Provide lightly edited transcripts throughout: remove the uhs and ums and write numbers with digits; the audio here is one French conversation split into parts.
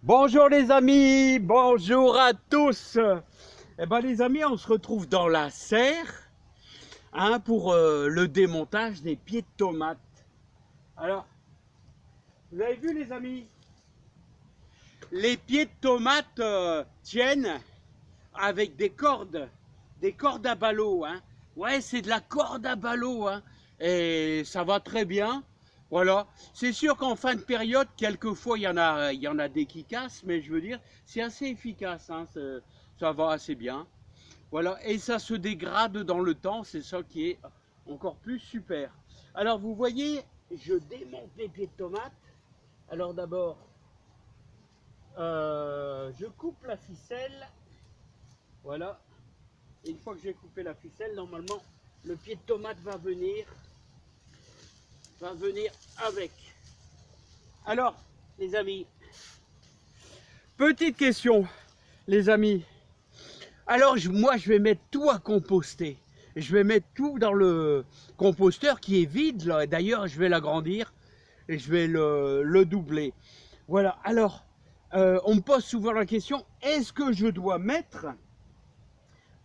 Bonjour les amis, bonjour à tous. Eh ben les amis, on se retrouve dans la serre pour le démontage des pieds de tomates. Alors, vous avez vu les amis, les pieds de tomates tiennent avec des cordes à ballot. Ouais, c'est de la corde à ballot et ça va très bien. Voilà, c'est sûr qu'en fin de période, quelquefois, il y en a des qui cassent, mais je veux dire, c'est assez efficace, ça va assez bien. Voilà, et ça se dégrade dans le temps, c'est ça qui est encore plus super. Alors, vous voyez, je démonte les pieds de tomates. Alors d'abord, je coupe la ficelle, voilà. Et une fois que j'ai coupé la ficelle, normalement, le pied de tomate va venir avec. Alors, les amis, petite question, les amis. Alors, moi, je vais mettre tout à composter. Je vais mettre tout dans le composteur qui est vide, là. D'ailleurs, je vais l'agrandir et je vais le doubler. Voilà, alors, on me pose souvent la question, est-ce que je dois mettre,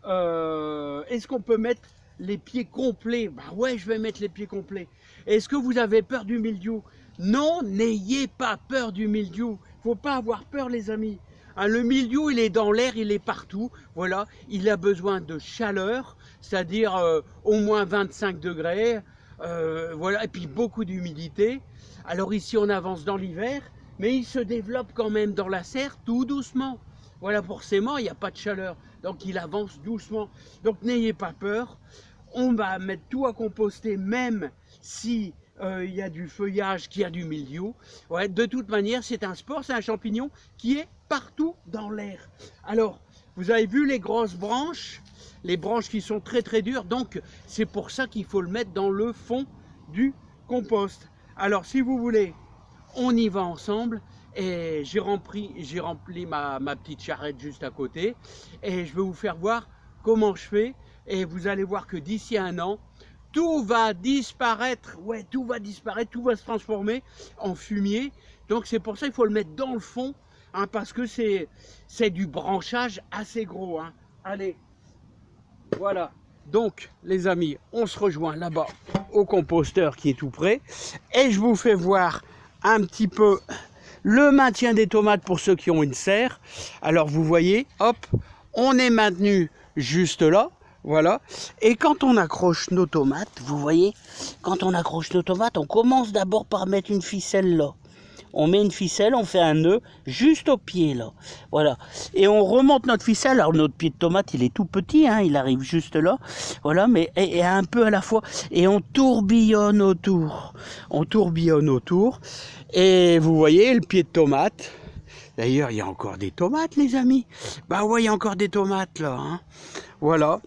est-ce qu'on peut mettre les pieds complets? Bah ouais, je vais mettre les pieds complets. Est-ce que vous avez peur du mildiou? Non, n'ayez pas peur du mildiou. Faut pas avoir peur, les amis. Le mildiou, il est dans l'air, il est partout. Voilà, il a besoin de chaleur, c'est-à-dire au moins 25 degrés. Voilà, et puis beaucoup d'humidité. Alors ici, on avance dans l'hiver, mais il se développe quand même dans la serre tout doucement. Voilà, forcément, il n'y a pas de chaleur. Donc, il avance doucement. Donc, n'ayez pas peur. On va mettre tout à composter, même si il y a du feuillage, qu'il y a du mildiou. Ouais, de toute manière, c'est un spore, c'est un champignon qui est partout dans l'air. Alors, vous avez vu les grosses branches, les branches qui sont très très dures. Donc, c'est pour ça qu'il faut le mettre dans le fond du compost. Alors, si vous voulez, on y va ensemble. Et j'ai rempli ma petite charrette juste à côté et je vais vous faire voir comment je fais et vous allez voir que d'ici un an, tout va disparaître, ouais, tout va disparaître, tout va se transformer en fumier. Donc c'est pour ça qu'il faut le mettre dans le fond, parce que c'est du branchage assez gros. Allez, voilà. Donc les amis, on se rejoint là-bas au composteur qui est tout près et je vous fais voir un petit peu le maintien des tomates pour ceux qui ont une serre. Alors vous voyez, hop, on est maintenu juste là, voilà. Et quand on accroche nos tomates, vous voyez, quand on accroche nos tomates, on commence d'abord par mettre une ficelle là. On met une ficelle, on fait un nœud juste au pied là, voilà. Et on remonte notre ficelle. Alors notre pied de tomate, il est tout petit, il arrive juste là, voilà, mais et un peu à la fois. Et on tourbillonne autour. On tourbillonne autour. Et vous voyez le pied de tomate. D'ailleurs, il y a encore des tomates, les amis. Bah ouais, il y a encore des tomates là. Voilà.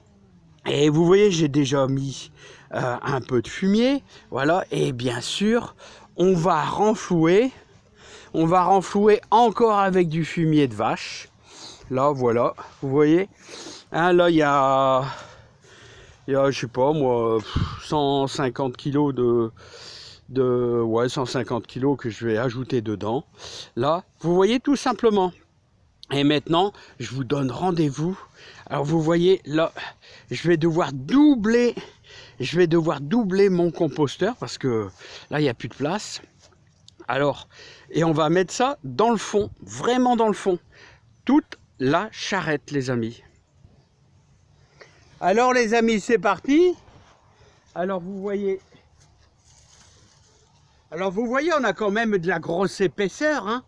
Et vous voyez, j'ai déjà mis un peu de fumier, voilà. Et bien sûr, on va renflouer. On va renflouer encore avec du fumier de vache. Là, voilà, vous voyez. Là, il y a, je sais pas moi, 150 kilos ouais, 150 kilos que je vais ajouter dedans. Là, vous voyez tout simplement. Et maintenant, je vous donne rendez-vous. Alors, vous voyez, là, je vais devoir doubler mon composteur parce que là, il n'y a plus de place. Alors, et on va mettre ça dans le fond, vraiment dans le fond. Toute la charrette, les amis. Alors, les amis, c'est parti. Alors, vous voyez, on a quand même de la grosse épaisseur.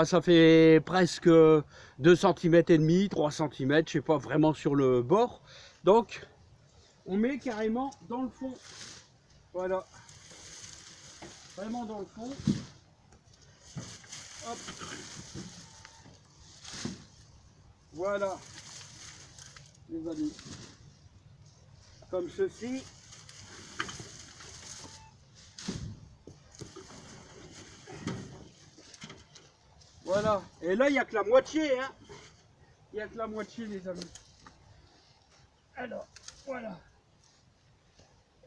Ça fait presque 2 cm et demi, 3 cm, je sais pas vraiment sur le bord. Donc, on met carrément dans le fond. Voilà. Vraiment dans le fond. Hop. Voilà, les amis, comme ceci. Voilà, et là, il n'y a que la moitié, il n'y a que la moitié, les amis. Alors, voilà.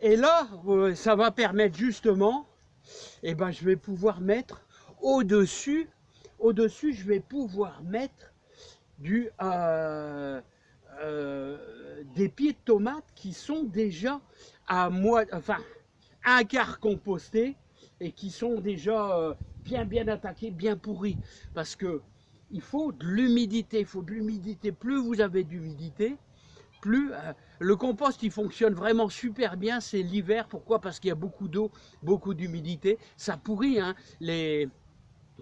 Et là, ça va permettre justement, je vais pouvoir mettre au-dessus au-dessus, je vais pouvoir mettre des pieds de tomates qui sont déjà enfin, un quart compostés et qui sont déjà bien attaqués, bien pourris. Parce que il faut de l'humidité, Plus vous avez d'humidité, plus le compost il fonctionne vraiment super bien, c'est l'hiver. Pourquoi? Parce qu'il y a beaucoup d'eau, beaucoup d'humidité. Ça pourrit, hein,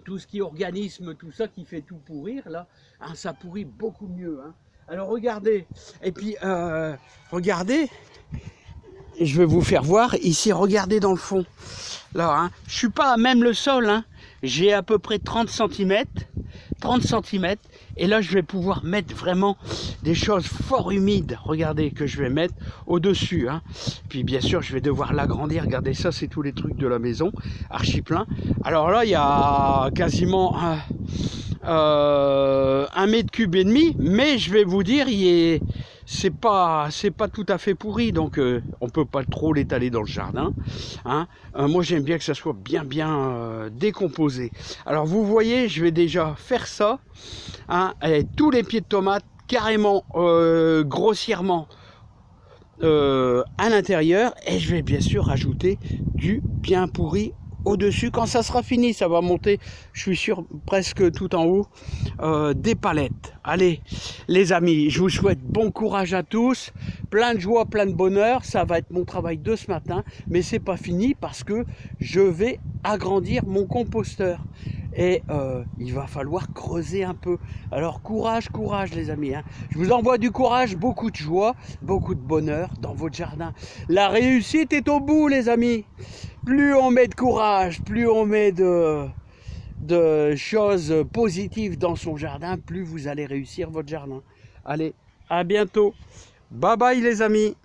tout ce qui est organisme, tout ça qui fait tout pourrir, là, hein, ça pourrit beaucoup mieux. Hein. Alors regardez, et puis regardez, je vais vous faire voir ici, regardez dans le fond. Là, hein, je suis pas à même le sol, hein, j'ai à peu près 30 cm, et là je vais pouvoir mettre vraiment des choses fort humides, regardez, que je vais mettre au-dessus. Hein. Puis bien sûr je vais devoir l'agrandir, regardez ça, c'est tous les trucs de la maison, archi plein. Alors là il y a quasiment 1,5 m, mais je vais vous dire, c'est pas tout à fait pourri, donc on peut pas trop l'étaler dans le jardin. Hein. Moi j'aime bien que ça soit bien décomposé. Alors vous voyez, je vais déjà faire ça, hein, et tous les pieds de tomates carrément grossièrement à l'intérieur, et je vais bien sûr rajouter du bien pourri au-dessus. Quand ça sera fini, ça va monter, je suis sûr, presque tout en haut, des palettes. Allez les amis, je vous souhaite bon courage à tous, plein de joie, plein de bonheur. Ça va être mon travail de ce matin, mais c'est pas fini parce que je vais agrandir mon composteur et il va falloir creuser un peu. Alors courage les amis, hein. Je vous envoie du courage, beaucoup de joie, beaucoup de bonheur dans votre jardin. La réussite est au bout les amis. Plus on met de courage, plus on met de choses positives dans son jardin, plus vous allez réussir votre jardin. Allez, à bientôt. Bye bye les amis.